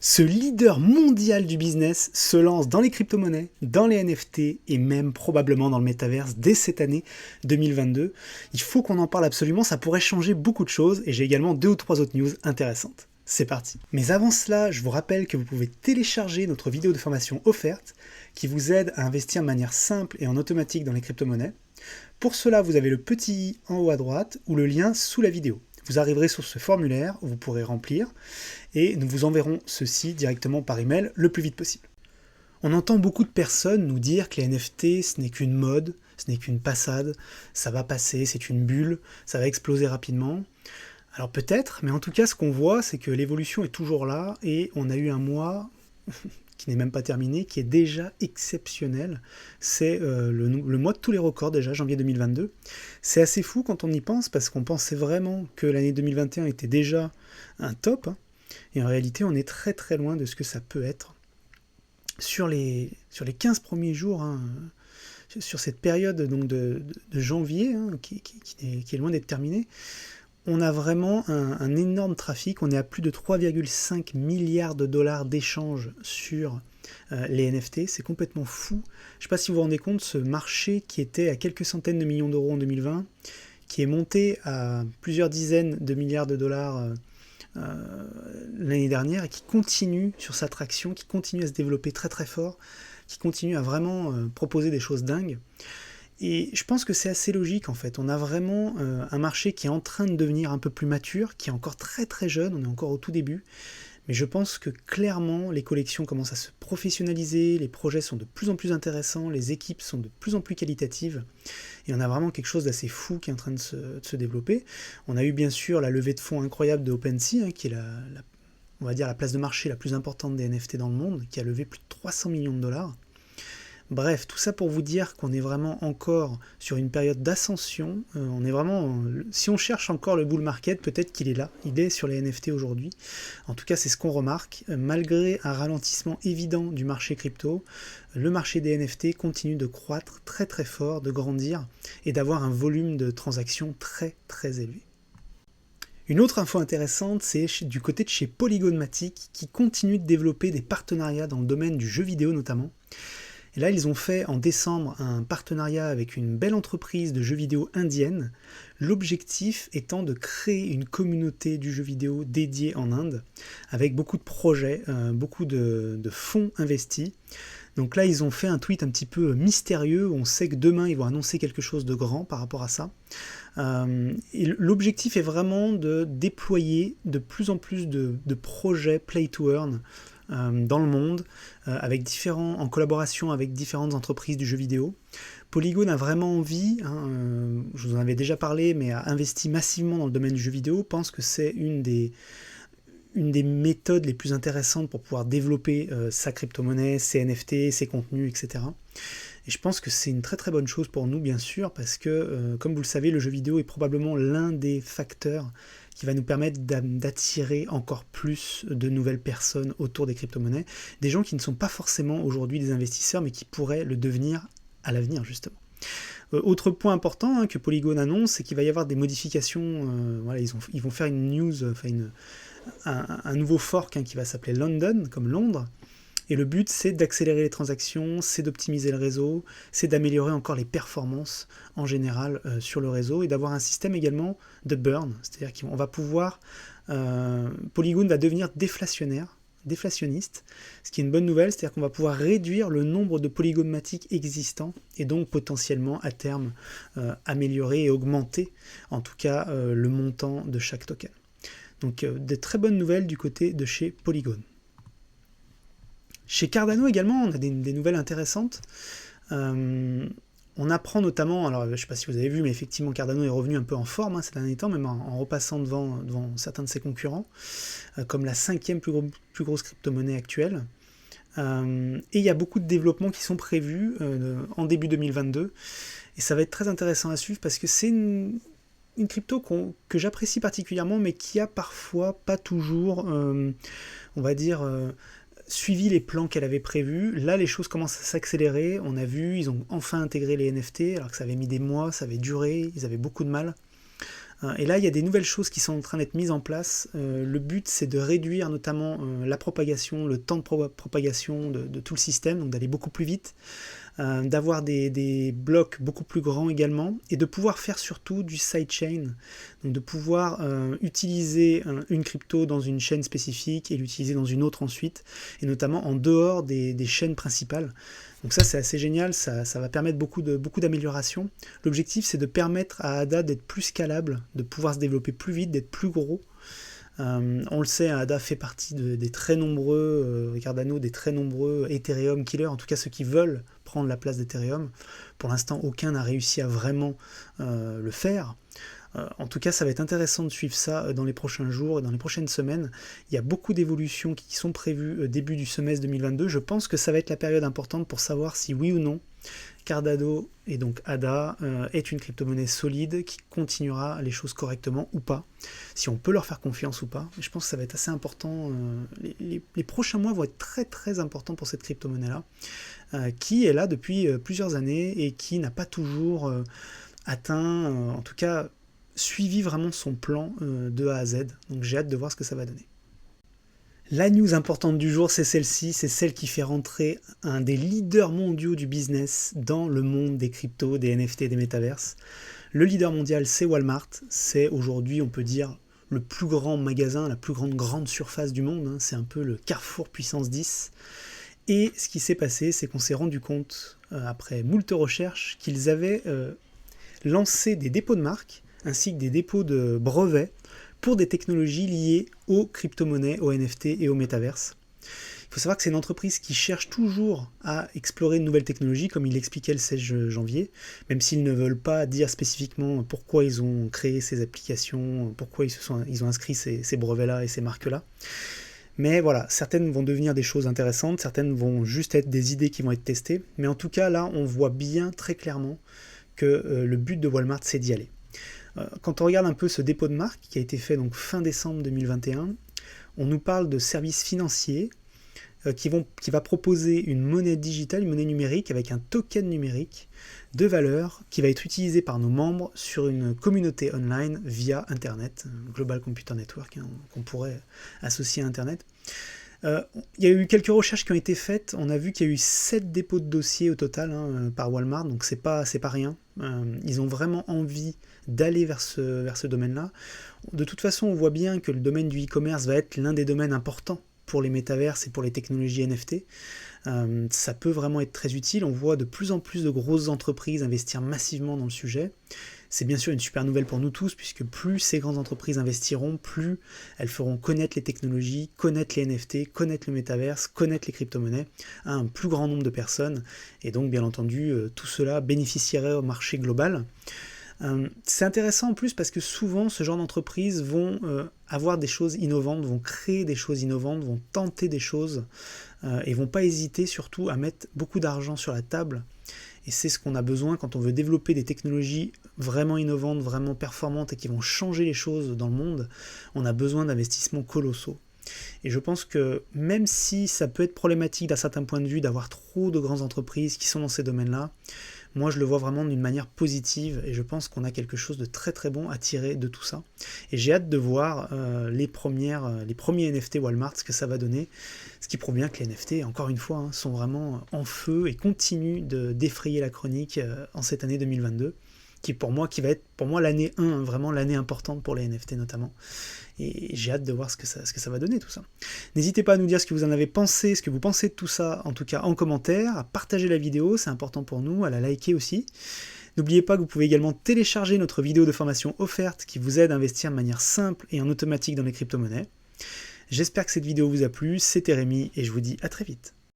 Ce leader mondial du business se lance dans les crypto-monnaies, dans les NFT et même probablement dans le métaverse dès cette année 2022. Il faut qu'on en parle absolument, ça pourrait changer beaucoup de choses et j'ai également 2 ou 3 autres news intéressantes. C'est parti. Mais avant cela, je vous rappelle que vous pouvez télécharger notre vidéo de formation offerte qui vous aide à investir de manière simple et en automatique dans les crypto-monnaies. Pour cela, vous avez le petit i en haut à droite ou le lien sous la vidéo. Vous arriverez sur ce formulaire où vous pourrez remplir et nous vous enverrons ceci directement par email le plus vite possible. On entend beaucoup de personnes nous dire que les NFT ce n'est qu'une mode, ce n'est qu'une passade, ça va passer, c'est une bulle, ça va exploser rapidement. Alors peut-être, mais en tout cas ce qu'on voit c'est que l'évolution est toujours là et on a eu un mois qui n'est même pas terminé, qui est déjà exceptionnel. C'est le mois de tous les records déjà, janvier 2022. C'est assez fou quand on y pense, parce qu'on pensait vraiment que l'année 2021 était déjà un top, hein, et en réalité on est très très loin de ce que ça peut être. Sur les 15 premiers jours, hein, sur cette période donc de janvier, hein, qui est loin d'être terminée, on a vraiment un énorme trafic, on est à plus de 3,5 milliards de dollars d'échanges sur les NFT, c'est complètement fou. Je ne sais pas si vous vous rendez compte, ce marché qui était à quelques centaines de millions d'euros en 2020, qui est monté à plusieurs dizaines de milliards de dollars l'année dernière et qui continue sur sa traction, qui continue à se développer très très fort, qui continue à vraiment proposer des choses dingues. Et je pense que c'est assez logique en fait, on a vraiment un marché qui est en train de devenir un peu plus mature, qui est encore très très jeune, on est encore au tout début, mais je pense que clairement les collections commencent à se professionnaliser, les projets sont de plus en plus intéressants, les équipes sont de plus en plus qualitatives, et on a vraiment quelque chose d'assez fou qui est en train de se développer. On a eu bien sûr la levée de fonds incroyable de OpenSea, hein, qui est on va dire la place de marché la plus importante des NFT dans le monde, qui a levé plus de 300 millions de dollars. Bref, tout ça pour vous dire qu'on est vraiment encore sur une période d'ascension. On est vraiment, si on cherche encore le bull market, peut-être qu'il est là. Il est sur les NFT aujourd'hui. En tout cas, c'est ce qu'on remarque. Malgré un ralentissement évident du marché crypto, le marché des NFT continue de croître très très fort, de grandir et d'avoir un volume de transactions très très élevé. Une autre info intéressante, c'est du côté de chez Polygon Matic, qui continue de développer des partenariats dans le domaine du jeu vidéo notamment. Et là, ils ont fait en décembre un partenariat avec une belle entreprise de jeux vidéo indienne, l'objectif étant de créer une communauté du jeu vidéo dédiée en Inde, avec beaucoup de projets, beaucoup de fonds investis. Donc là, ils ont fait un tweet un petit peu mystérieux, où on sait que demain, ils vont annoncer quelque chose de grand par rapport à ça. Et l'objectif est vraiment de déployer de plus en plus de projets play to earn, dans le monde, en collaboration avec différentes entreprises du jeu vidéo. Polygon a vraiment envie, je vous en avais déjà parlé, mais a investi massivement dans le domaine du jeu vidéo, pense que c'est une des méthodes les plus intéressantes pour pouvoir développer sa crypto-monnaie, ses NFT, ses contenus, etc. Et je pense que c'est une très très bonne chose pour nous, bien sûr, parce que, comme vous le savez, le jeu vidéo est probablement l'un des facteurs qui va nous permettre d'attirer encore plus de nouvelles personnes autour des crypto-monnaies, des gens qui ne sont pas forcément aujourd'hui des investisseurs, mais qui pourraient le devenir à l'avenir, justement. Autre point important que Polygon annonce, c'est qu'il va y avoir des modifications, voilà, ils vont faire une news, un nouveau fork qui va s'appeler London, comme Londres, et le but c'est d'accélérer les transactions, c'est d'optimiser le réseau, c'est d'améliorer encore les performances en général sur le réseau et d'avoir un système également de burn, c'est-à-dire qu'on va pouvoir, Polygon va devenir déflationniste, ce qui est une bonne nouvelle, c'est-à-dire qu'on va pouvoir réduire le nombre de Polygon Matic existants et donc potentiellement à terme améliorer et augmenter en tout cas le montant de chaque token. Donc de très bonnes nouvelles du côté de chez Polygon. Chez Cardano également, on a des nouvelles intéressantes. On apprend notamment, alors je ne sais pas si vous avez vu, mais effectivement Cardano est revenu un peu en forme ces derniers temps, même en repassant devant certains de ses concurrents, comme la 5e plus grosse crypto-monnaie actuelle. Et il y a beaucoup de développements qui sont prévus en début 2022, et ça va être très intéressant à suivre parce que c'est une crypto que j'apprécie particulièrement, mais qui a parfois pas toujours, on va dire, suivi les plans qu'elle avait prévus. Là, les choses commencent à s'accélérer. On a vu, ils ont enfin intégré les NFT, alors que ça avait mis des mois, ça avait duré, ils avaient beaucoup de mal Et là, il y a des nouvelles choses qui sont en train d'être mises en place. Le but, c'est de réduire notamment la propagation, le temps de propagation de tout le système, donc d'aller beaucoup plus vite, d'avoir des blocs beaucoup plus grands également, et de pouvoir faire surtout du sidechain, donc de pouvoir utiliser une crypto dans une chaîne spécifique et l'utiliser dans une autre ensuite, et notamment en dehors des chaînes principales. Donc ça c'est assez génial, ça va permettre beaucoup d'améliorations. L'objectif c'est de permettre à ADA d'être plus scalable, de pouvoir se développer plus vite, d'être plus gros. On le sait, ADA fait partie des très nombreux Cardano, des très nombreux Ethereum killers, en tout cas ceux qui veulent prendre la place d'Ethereum. Pour l'instant, aucun n'a réussi à vraiment le faire. En tout cas, ça va être intéressant de suivre ça dans les prochains jours et dans les prochaines semaines. Il y a beaucoup d'évolutions qui sont prévues début du semestre 2022. Je pense que ça va être la période importante pour savoir si oui ou non Cardano et donc ADA est une crypto-monnaie solide qui continuera les choses correctement ou pas, si on peut leur faire confiance ou pas. Je pense que ça va être assez important. Les prochains mois vont être très très importants pour cette crypto-monnaie-là, qui est là depuis plusieurs années et qui n'a pas toujours atteint, en tout cas suivi vraiment son plan de A à Z. Donc j'ai hâte de voir ce que ça va donner. La news importante du jour, c'est celle-ci, c'est celle qui fait rentrer un des leaders mondiaux du business dans le monde des cryptos, des NFT et des métaverses. Le leader mondial, c'est Walmart. C'est aujourd'hui, on peut dire, le plus grand magasin, la plus grande surface du monde. C'est un peu le Carrefour puissance 10. Et ce qui s'est passé, c'est qu'on s'est rendu compte, après moult recherches, qu'ils avaient lancé des dépôts de marque, ainsi que des dépôts de brevets, pour des technologies liées aux crypto-monnaies, aux NFT et aux métaverses. Il faut savoir que c'est une entreprise qui cherche toujours à explorer de nouvelles technologies, comme il l'expliquait le 16 janvier, même s'ils ne veulent pas dire spécifiquement pourquoi ils ont créé ces applications, pourquoi ils ont inscrit ces brevets-là et ces marques-là. Mais voilà, certaines vont devenir des choses intéressantes, certaines vont juste être des idées qui vont être testées, mais en tout cas là, on voit bien très clairement que le but de Walmart, c'est d'y aller. Quand on regarde un peu ce dépôt de marque qui a été fait donc fin décembre 2021, on nous parle de services financiers qui va proposer une monnaie digitale, une monnaie numérique avec un token numérique de valeur qui va être utilisé par nos membres sur une communauté online via Internet, Global Computer Network, qu'on pourrait associer à Internet. Il y a eu quelques recherches qui ont été faites, on a vu qu'il y a eu 7 dépôts de dossiers au total par Walmart, donc c'est pas rien. Ils ont vraiment envie d'aller vers ce domaine-là. De toute façon, on voit bien que le domaine du e-commerce va être l'un des domaines importants pour les métaverses et pour les technologies NFT. Ça peut vraiment être très utile. On voit de plus en plus de grosses entreprises investir massivement dans le sujet. C'est bien sûr une super nouvelle pour nous tous, puisque plus ces grandes entreprises investiront, plus elles feront connaître les technologies, connaître les NFT, connaître le métaverse, connaître les crypto-monnaies à un plus grand nombre de personnes. Et donc, bien entendu, tout cela bénéficierait au marché global. C'est intéressant en plus parce que souvent ce genre d'entreprises vont avoir des choses innovantes, vont créer des choses innovantes, vont tenter des choses et vont pas hésiter surtout à mettre beaucoup d'argent sur la table. Et c'est ce qu'on a besoin quand on veut développer des technologies vraiment innovantes, vraiment performantes et qui vont changer les choses dans le monde. On a besoin d'investissements colossaux. Et je pense que même si ça peut être problématique d'un certain point de vue d'avoir trop de grandes entreprises qui sont dans ces domaines-là, moi je le vois vraiment d'une manière positive et je pense qu'on a quelque chose de très très bon à tirer de tout ça. Et j'ai hâte de voir les premiers NFT Walmart, ce que ça va donner, ce qui prouve bien que les NFT, encore une fois, sont vraiment en feu et continuent de défrayer la chronique en cette année 2022. Qui va être pour moi l'année 1, vraiment l'année importante pour les NFT notamment. Et j'ai hâte de voir ce que ça va donner tout ça. N'hésitez pas à nous dire ce que vous en avez pensé, ce que vous pensez de tout ça, en tout cas en commentaire, à partager la vidéo, c'est important pour nous, à la liker aussi. N'oubliez pas que vous pouvez également télécharger notre vidéo de formation offerte qui vous aide à investir de manière simple et en automatique dans les crypto-monnaies. J'espère que cette vidéo vous a plu, c'était Rémi et je vous dis à très vite.